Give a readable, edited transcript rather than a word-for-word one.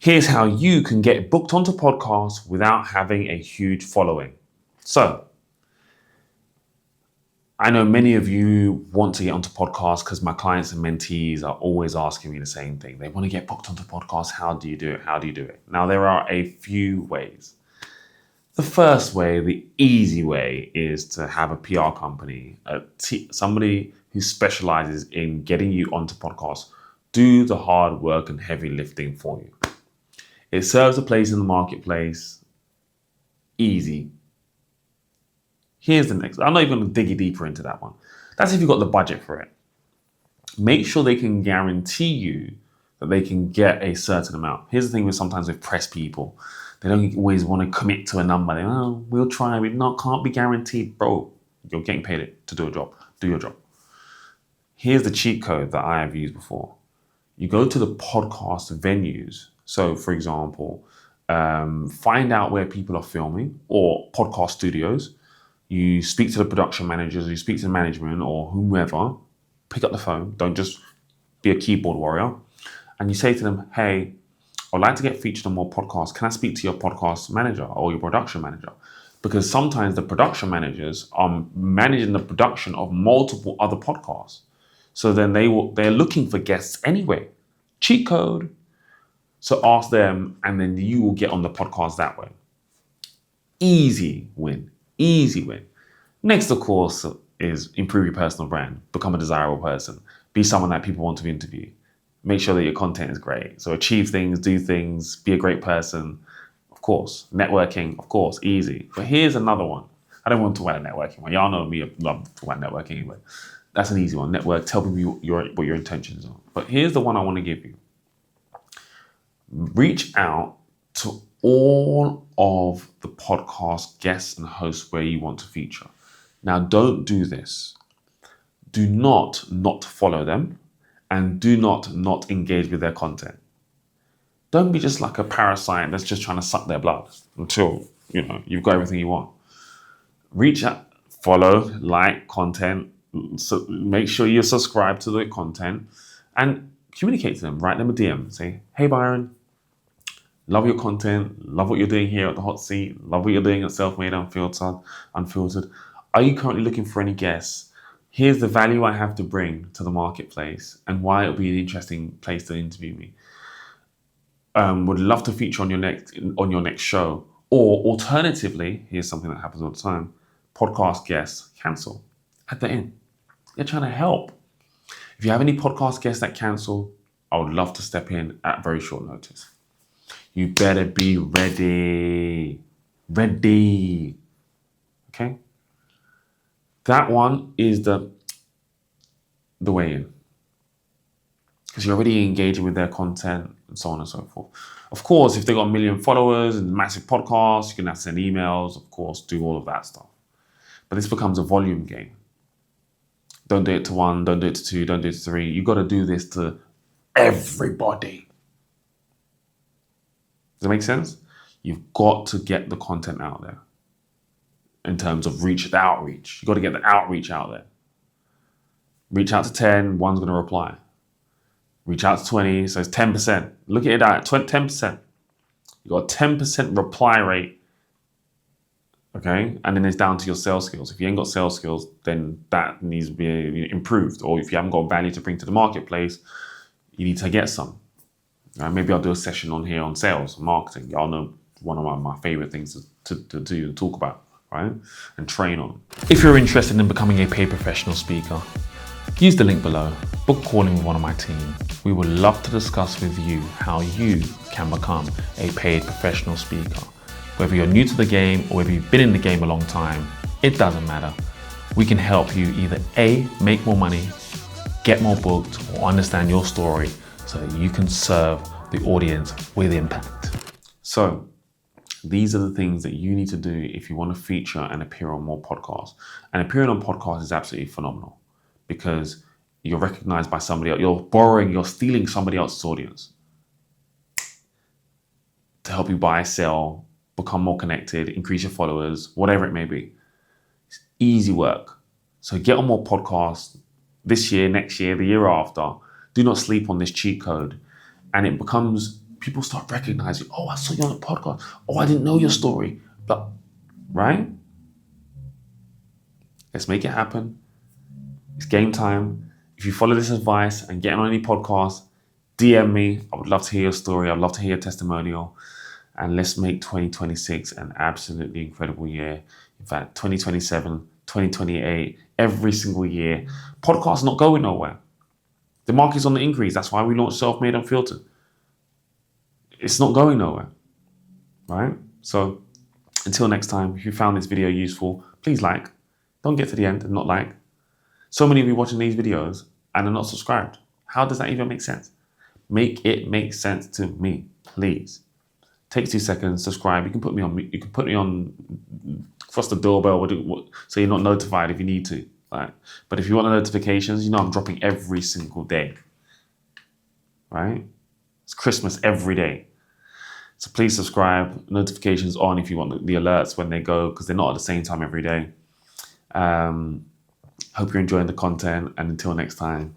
Here's how you can get booked onto podcasts without having a huge following. So, I know many of you want to get onto podcasts because my clients and mentees are always asking me the same thing. They want to get booked onto podcasts. How do you do it? How do you do it? Now, there are a few ways. The first way, the easy way, is to have a PR company, somebody who specializes in getting you onto podcasts, do the hard work and heavy lifting for you. It serves a place in the marketplace. Easy. Here's the next. I'm not even going to dig deeper into that one. That's if you've got the budget for it. Make sure they can guarantee you that they can get a certain amount. Here's the thing sometimes with press people. They don't always want to commit to a number. They we'll try. Can't be guaranteed. Bro, you're getting paid to do a job. Do your job. Here's the cheat code that I have used before. You go to the podcast venues. So, for example, find out where people are filming or podcast studios. You speak to the production managers, you speak to the management or whomever. Pick up the phone. Don't just be a keyboard warrior. And you say to them, hey, I'd like to get featured on more podcasts. Can I speak to your podcast manager or your production manager? Because sometimes the production managers are managing the production of multiple other podcasts. So then they're looking for guests anyway. Cheat code. So ask them and then you will get on the podcast that way. Easy win. Easy win. Next, of course, is improve your personal brand. Become a desirable person. Be someone that people want to interview. Make sure that your content is great. So achieve things, do things, be a great person. Of course, networking, of course, easy. But here's another one. I don't want to talk about networking one. Y'all know me, I love to talk about networking anyway. That's an easy one. Network, tell people what your intentions are. But here's the one I want to give you. Reach out to all of the podcast guests and hosts where you want to feature. Now, don't do this. Do not follow them. And do not engage with their content. Don't be just like a parasite that's just trying to suck their blood until, you've got everything you want. Reach out, follow, like content, so make sure you subscribe to the content and communicate to them. Write them a DM. Say, hey, Byron, love your content, love what you're doing here at the Hot Seat, love what you're doing at Self-Made Unfiltered. Are you currently looking for any guests? Here's the value I have to bring to the marketplace and why it'll be an interesting place to interview me. Would love to feature on your next show. Or alternatively, here's something that happens all the time. Podcast guests cancel at the end. They're trying to help. If you have any podcast guests that cancel, I would love to step in at very short notice. You better be ready. Ready. Okay? That one is the way in. Because you're already engaging with their content and so on and so forth. Of course, if they've got 1 million followers and massive podcasts, you can have to send emails, of course, do all of that stuff. But this becomes a volume game. Don't do it to 1, don't do it to 2, don't do it to 3. You've got to do this to everybody. Does that make sense? You've got to get the content out there. In terms of the outreach. You've got to get the outreach out there. Reach out to 10, one's going to reply. Reach out to 20, so it's 10%. Look at it at 10%. You've got a 10% reply rate. Okay? And then it's down to your sales skills. If you ain't got sales skills, then that needs to be improved. Or if you haven't got value to bring to the marketplace, you need to get some. Maybe I'll do a session on here on sales, marketing. Y'all know one of my favorite things to talk about. Right? And train on. If you're interested in becoming a paid professional speaker, use the link below. Book calling with one of my team. We would love to discuss with you how you can become a paid professional speaker. Whether you're new to the game or whether you've been in the game a long time, it doesn't matter. We can help you either A, make more money, get more booked, or understand your story so that you can serve the audience with impact. So, these are the things that you need to do if you want to feature and appear on more podcasts. And appearing on podcasts is absolutely phenomenal because you're recognized by somebody else. You're stealing somebody else's audience to help you buy, sell, become more connected, increase your followers, whatever it may be. It's easy work. So get on more podcasts this year, next year, the year after. Do not sleep on this cheat code. And it becomes people start recognizing, oh, I saw you on the podcast. Oh, I didn't know your story. But, right? Let's make it happen. It's game time. If you follow this advice and get on any podcast, DM me. I would love to hear your story. I'd love to hear your testimonial. And let's make 2026 an absolutely incredible year. In fact, 2027, 2028, every single year. Podcast's not going nowhere. The market's on the increase. That's why we launched Self-Made Unfiltered. It's not going nowhere, right? So until next time, if you found this video useful, please like. Don't get to the end and not like. So many of you watching these videos and are not subscribed. How does that even make sense? Make it make sense to me, please. Takes 2 seconds. Subscribe. You can put me on. You can put me on. Cross the doorbell so you're not notified if you need to. Right? But if you want the notifications, you know I'm dropping every single day. Right? It's Christmas every day. So please subscribe. Notifications on if you want the alerts when they go, because they're not at the same time every day. Hope you're enjoying the content, and until next time,